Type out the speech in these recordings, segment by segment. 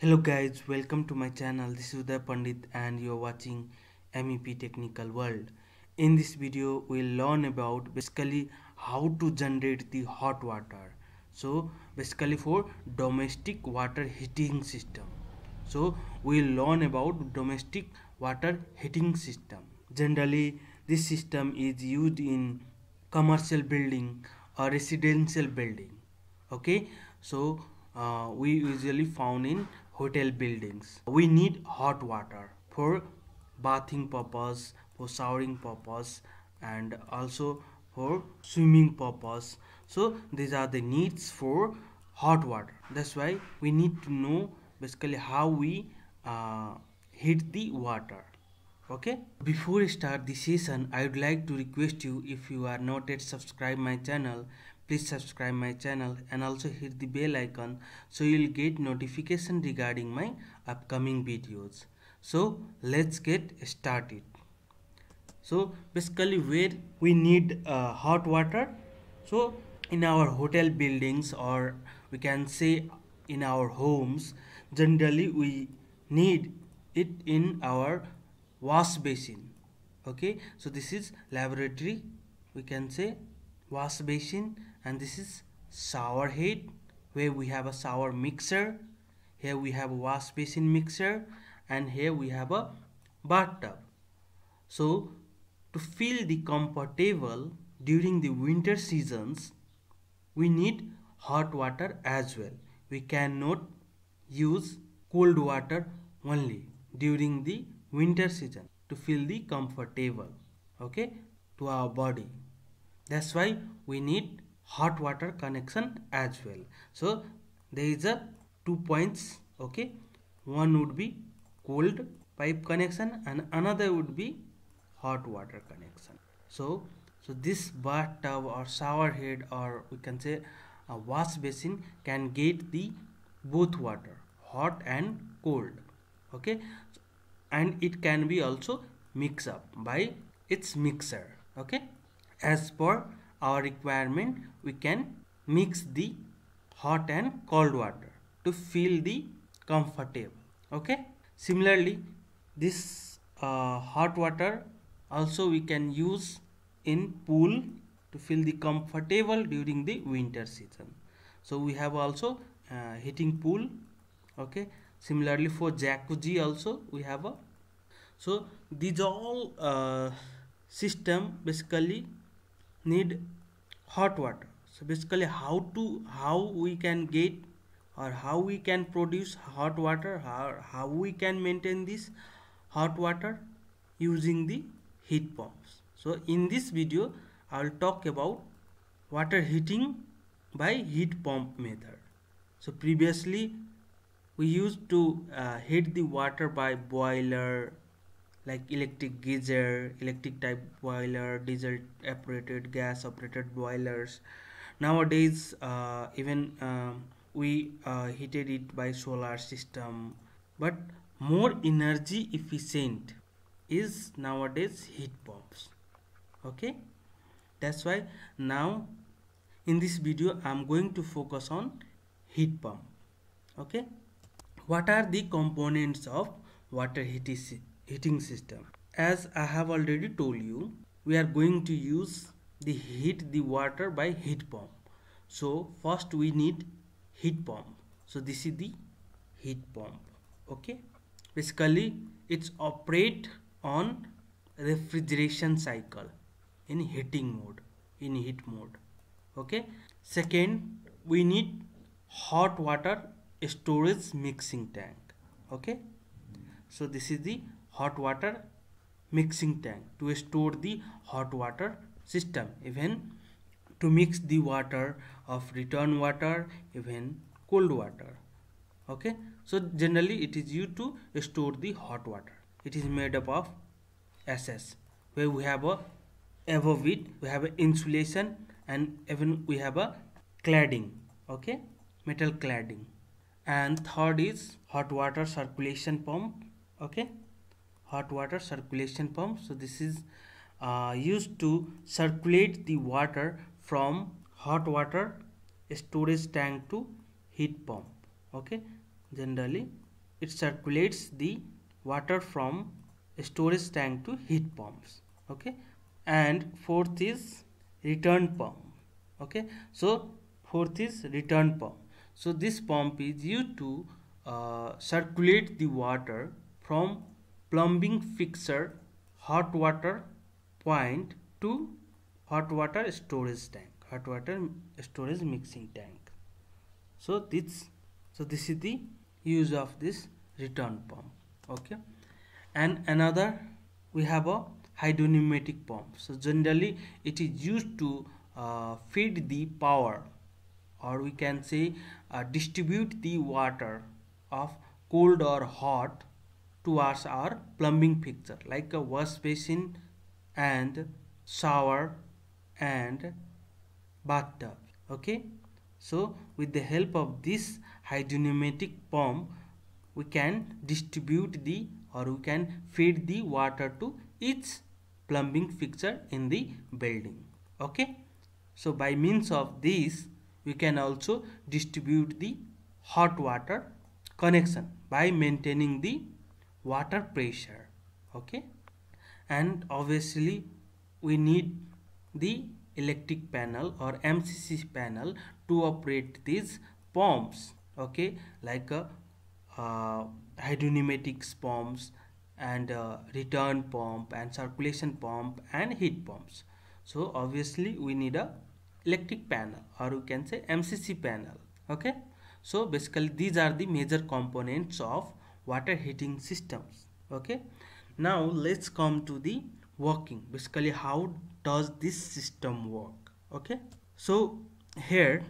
Hello guys, welcome to my channel. This is Uday Pandit and you're watching MEP Technical World. In this video, we'll learn about basically how to generate the hot water. So basically for domestic water heating system. So we'll learn about domestic water heating system. Generally, this system is used in commercial building or residential building. Okay, so we usually found in hotel buildings. We need hot water for bathing purpose, for showering purpose, and also for swimming purpose. So these are the needs for hot water. That's why we need to know basically how we heat the water. Okay, before I start the session, I would like to request you, if you are not yet subscribe my channel, please subscribe my channel and also hit the bell icon so you'll get notification regarding my upcoming videos. So let's get started. So basically where we need hot water, so in our hotel buildings, or we can say in our homes, generally we need it in our wash basin. Okay, so this is laboratory, we can say wash basin, and this is shower head where we have a shower mixer. Here we have a wash basin mixer, and here we have a bathtub. So to feel the comfortable during the winter seasons, we need hot water as well. We cannot use cold water only during the winter season to feel the comfortable, okay, to our body. That's why we need hot water connection as well. So there is a 2 points, okay. One would be cold pipe connection and another would be hot water connection. So this bathtub or shower head, or we can say a wash basin, can get the both water, hot and cold. Okay, and it can be also mixed up by its mixer. Okay, as per our requirement, we can mix the hot and cold water to feel the comfortable. Okay, similarly this hot water also we can use in pool to feel the comfortable during the winter season. So we have also heating pool. Okay, similarly for jacuzzi also we have a. So these all system basically need hot water. So basically how we can get, or how we can produce hot water, how we can maintain this hot water using the heat pumps. So in this video I will talk about water heating by heat pump method. So previously we used to heat the water by boiler, like electric geyser, electric type boiler, diesel operated, gas operated boilers. Nowadays even we heated it by solar system, but more energy efficient is nowadays heat pumps. Okay, that's why now in this video I am going to focus on heat pump. Okay, what are the components of water heating system? As I have already told you, we are going to use the heat the water by heat pump. So first we need heat pump. So this is the heat pump. Okay, basically it's operate on refrigeration cycle in heating mode, in heat mode. Okay, second we need hot water storage mixing tank. Okay, so this is the hot water mixing tank to store the hot water system, even to mix the water of return water, even cold water. Okay, so generally it is used to store the hot water. It is made up of SS, where we have a above it we have a insulation, and even we have a cladding. Okay, metal cladding. And third is hot water circulation pump. Okay, hot water circulation pump. So this is used to circulate the water from hot water storage tank to heat pump. Okay, generally it circulates the water from storage tank to heat pumps. Okay, and fourth is return pump. Okay, so fourth is return pump. So this pump is used to circulate the water from plumbing fixture hot water point to hot water storage tank, hot water storage mixing tank. So this is the use of this return pump. Okay, and another we have a hydropneumatic pump. So generally it is used to feed the power, or we can say distribute the water of cold or hot towards our plumbing fixture like a wash basin and shower and bathtub. Okay, so with the help of this hydropneumatic pump we can distribute the, or we can feed the water to each plumbing fixture in the building. Okay, so by means of this we can also distribute the hot water connection by maintaining the water pressure. Okay, and obviously we need the electric panel or MCC panel to operate these pumps. Okay, like a hydropneumatics pumps and return pump and circulation pump and heat pumps. So obviously we need a electric panel, or we can say MCC panel. Okay, so basically these are the major components of water heating systems. Okay, now let's come to the working. Basically how does this system work? Okay, so here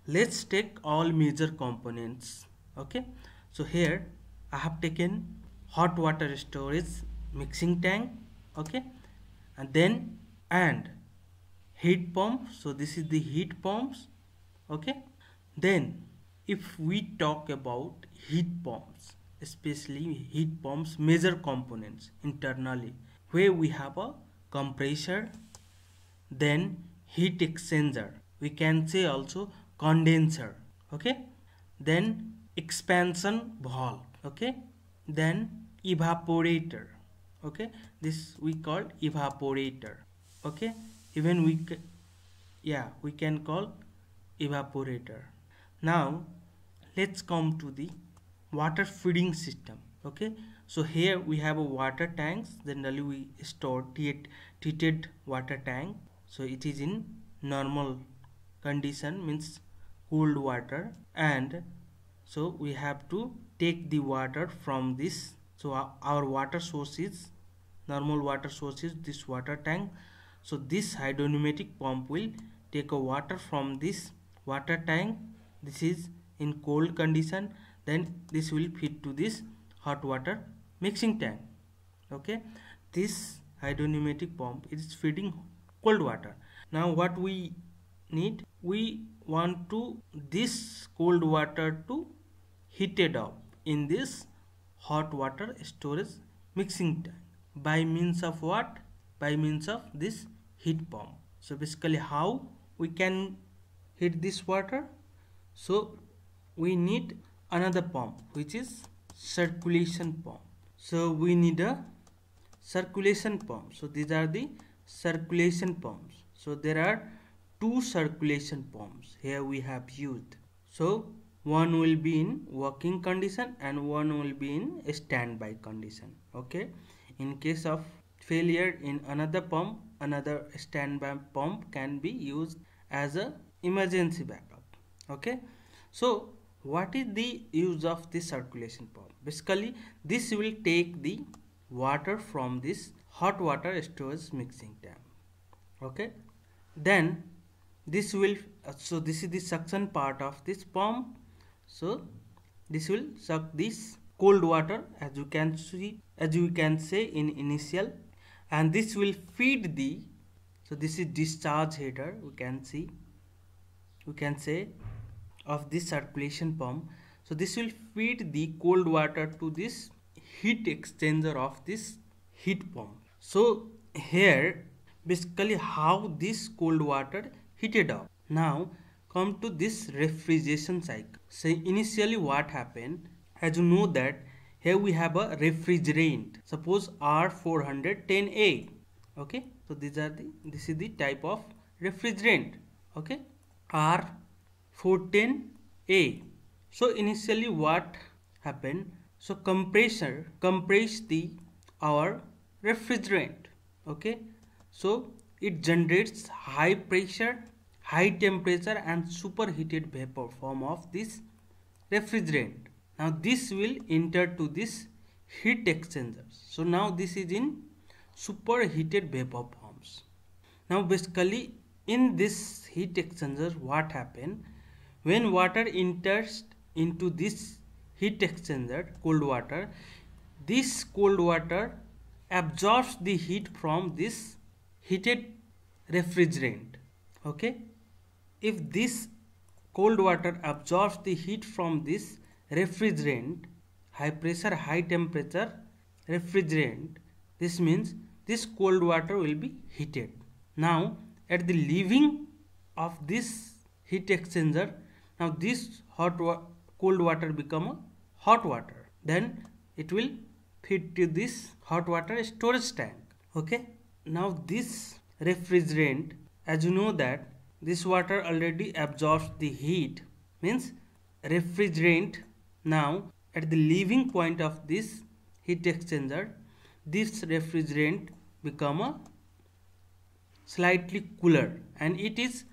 let's take all major components. Okay, so here I have taken hot water storage mixing tank. Okay, and then and heat pump. So this is the heat pumps. Okay, then if we talk about heat pumps, especially heat pumps major components internally, where we have a compressor, then heat exchanger, we can say also condenser. Okay, then expansion valve. Okay, then evaporator. Okay, this we call evaporator. Okay, even we can call evaporator. Now let's come to the water feeding system. Okay, so here we have a water tanks. Generally we store treated water tank. So it is in normal condition, means cooled water, and so we have to take the water from this. So our water source is normal water source is this water tank. So this hydropneumatic pump will take a water from this water tank. This is in cold condition, then this will feed to this hot water mixing tank. Okay, this hydropneumatic pump is feeding cold water. Now what we need, we want to this cold water to heated up in this hot water storage mixing tank by means of what? By means of this heat pump. So basically how we can heat this water? So we need another pump, which is circulation pump. So we need a circulation pump. So these are the circulation pumps. So there are two circulation pumps here we have used. So one will be in working condition and one will be in standby condition. Okay, in case of failure in another pump, another standby pump can be used as a emergency backup. Okay, so what is the use of this circulation pump? Basically this will take the water from this hot water storage mixing tank. Okay, then this will so this is the suction part of this pump. So this will suck this cold water, as you can see, as you can say in initial, and this will feed the, so this is discharge header, we can see, we can say of this circulation pump. So this will feed the cold water to this heat exchanger of this heat pump. So here basically how this cold water heated up. Now come to this refrigeration cycle. So initially what happened, as you know that here we have a refrigerant, suppose R410A. Okay, so this is the type of refrigerant. Okay, R410A. So initially what happened, so compressor compress the our refrigerant. Okay, so it generates high pressure, high temperature and superheated vapor form of this refrigerant. Now this will enter to this heat exchanger. So now this is in superheated vapor forms. Now basically in this heat exchanger what happen, when water enters into this heat exchanger, cold water, this cold water absorbs the heat from this heated refrigerant. Okay, if this cold water absorbs the heat from this refrigerant, high pressure high temperature refrigerant, this means this cold water will be heated. Now at the leaving of this heat exchanger, now this cold water become a hot water, then it will feed to this hot water storage tank. Okay, now this refrigerant, as you know that this water already absorbs the heat, means refrigerant now at the leaving point of this heat exchanger, this refrigerant become a slightly cooler, and it is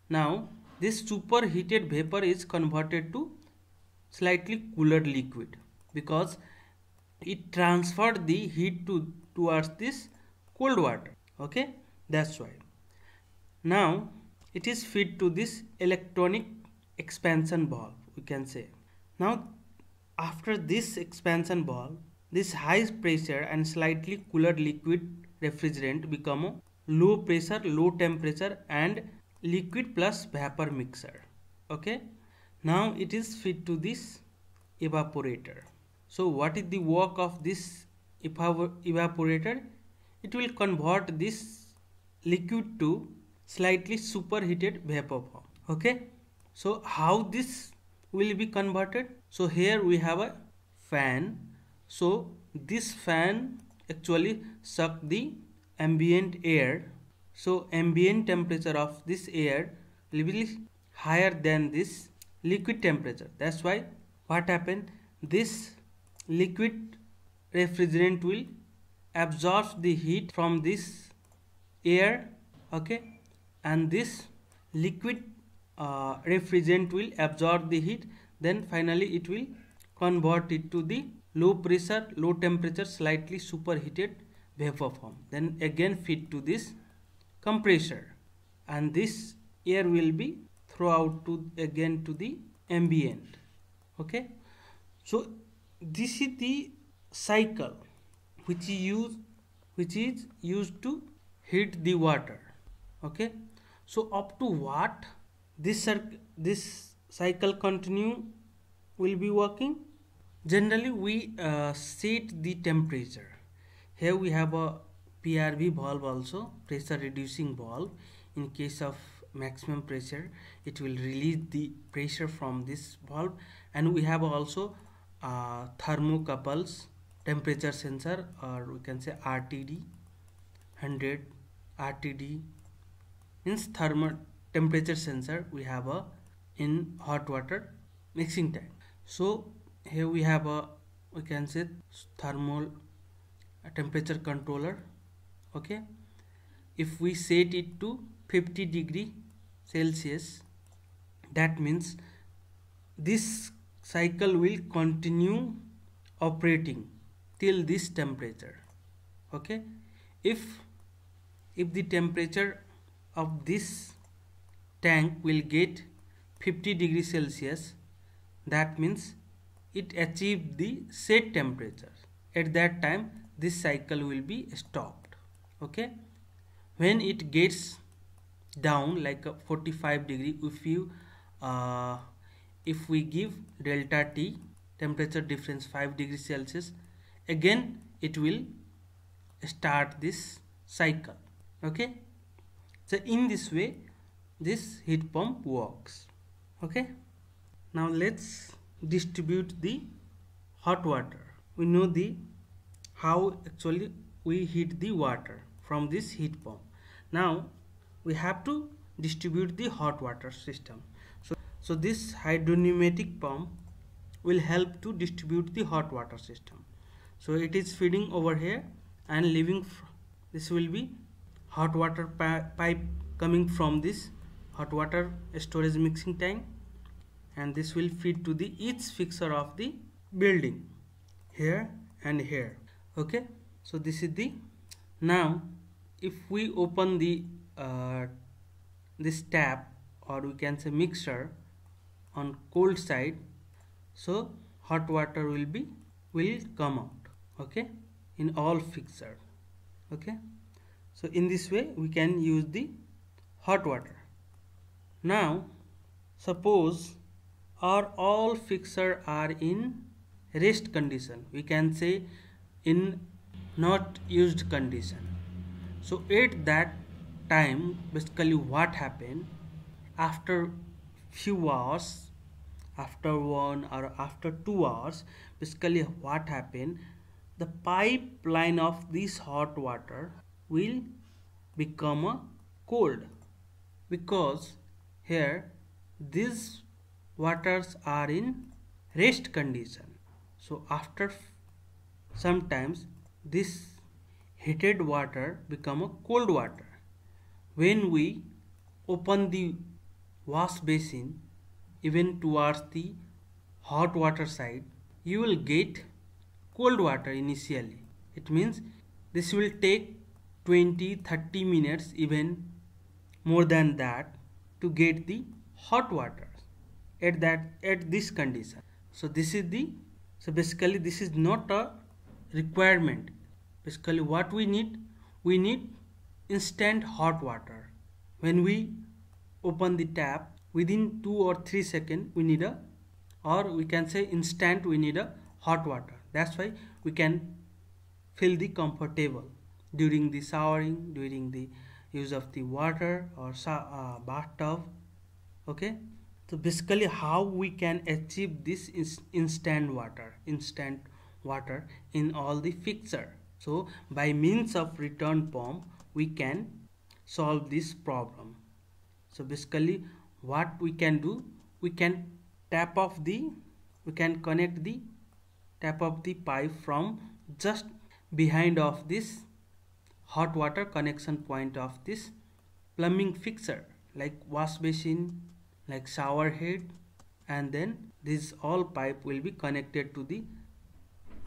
now this superheated vapor is converted to slightly cooler liquid, because it transferred the heat towards this cold water. Okay, that's why now it is fed to this electronic expansion valve, we can say. Now after this expansion valve, this high pressure and slightly cooler liquid refrigerant become a low pressure low temperature and liquid plus vapor mixer. Okay, now it is fed to this evaporator. So what is the work of this evaporator? It will convert this liquid to slightly superheated vapor form. Okay, so how this will be converted? So here we have a fan. So this fan actually suck the ambient air. So ambient temperature of this air will be higher than this liquid temperature. That's why what happened, this liquid refrigerant will absorb the heat from this air. Okay, and this liquid refrigerant will absorb the heat, then finally it will convert it to the low pressure low temperature slightly superheated vapor form, then again feed to this compressor, and this air will be thrown out to again to the ambient. Okay, so this is the cycle which is used to heat the water. Okay, so up to what this cycle continue will be working? Generally we set the temperature. Here we have a PRV valve, also pressure reducing valve. In case of maximum pressure, it will release the pressure from this valve, and we have also thermocouples temperature sensor, or we can say RTD 100. RTD means thermal temperature sensor we have a in hot water mixing tank. So here we have a, we can say, thermal temperature controller. Okay, if we set it to 50 degree Celsius, that means this cycle will continue operating till this temperature. Okay, if the temperature of this tank will get 50 degrees Celsius, that means it achieved the set temperature. At that time this cycle will be stopped. Okay, when it gets down like a 45 degree, if we give delta T, temperature difference 5 degrees Celsius, again it will start this cycle. Okay, so in this way this heat pump works. Okay, now let's distribute the hot water. We know the how actually we heat the water from this heat pump. Now we have to distribute the hot water system. So this hydropneumatic pump will help to distribute the hot water system. So it is feeding over here and leaving this will be hot water pipe coming from this hot water storage mixing tank, and this will feed to the each fixture of the building here and here. Okay, so this is the now if we open the this tap, or we can say mixer, on cold side, so hot water will come out. Okay, in all fixture. Okay, so in this way we can use the hot water. Now suppose our all fixture are in rest condition, we can say in not used condition. So at that time basically what happened, after few hours, after 1 or after 2 hours, basically what happened, the pipeline of this hot water will become a cold, because here these waters are in rest condition. So after sometimes this heated water become a cold water. When we open the wash basin even towards the hot water side, you will get cold water initially. It means this will take 20-30 minutes, even more than that, to get the hot water at this condition. So this is the, so basically this is not a requirement. Basically what we need instant hot water. When we open the tap, within 2 or 3 seconds we need a, or we can say instant, we need a hot water. That's why we can feel the comfortable during the showering, during the use of the water or bathtub. Okay, so basically how we can achieve this instant water in all the fixture. So by means of return pump we can solve this problem. So basically what we can do, we can connect the tap of the pipe from just behind of this hot water connection point of this plumbing fixture, like wash basin, like shower head, and then this all pipe will be connected to the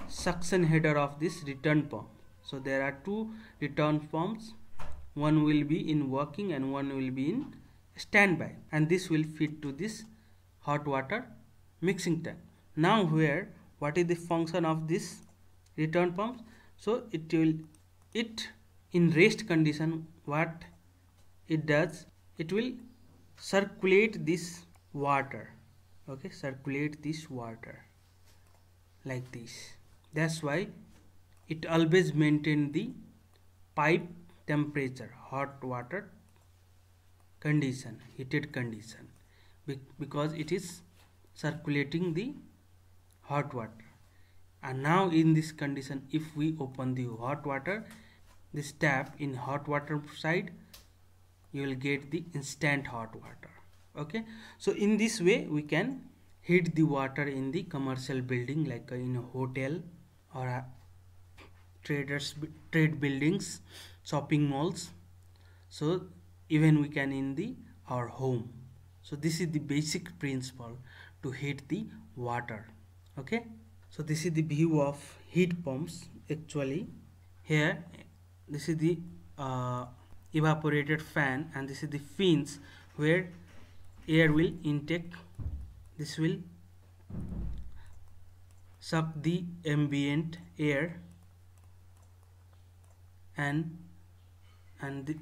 suction header of this return pump. So there are two return pumps, one will be in working and one will be in standby, and this will feed to this hot water mixing tank. Now here what is the function of this return pump? So it in rest condition, what it does, it will circulate this water. Okay, circulate this water like this. That's why it always maintain the pipe temperature, hot water condition, heated condition, because it is circulating the hot water. And now in this condition, if we open the hot water, this tap in hot water side, you will get the instant hot water. Okay, so in this way we can heat the water in the commercial building, like in a hotel or a trade buildings, shopping malls. So even we can in our home. So this is the basic principle to heat the water. Okay, so this is the view of heat pumps. Actually here this is the evaporated fan, and this is the fins where air will intake. This will suck the ambient air and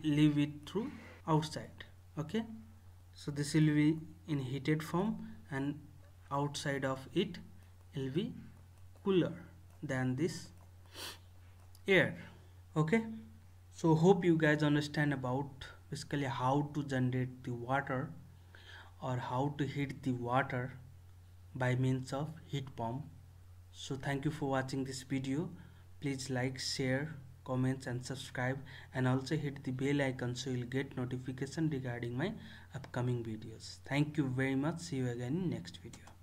leave it through outside. Okay, so this will be in heated form, and outside of it will be cooler than this air. Okay, so hope you guys understand about basically how to generate the water or how to heat the water by means of heat pump. So thank you for watching this video. Please like, share, comments and subscribe, and also hit the bell icon so you'll get notification regarding my upcoming videos. Thank you very much. See you again in next video.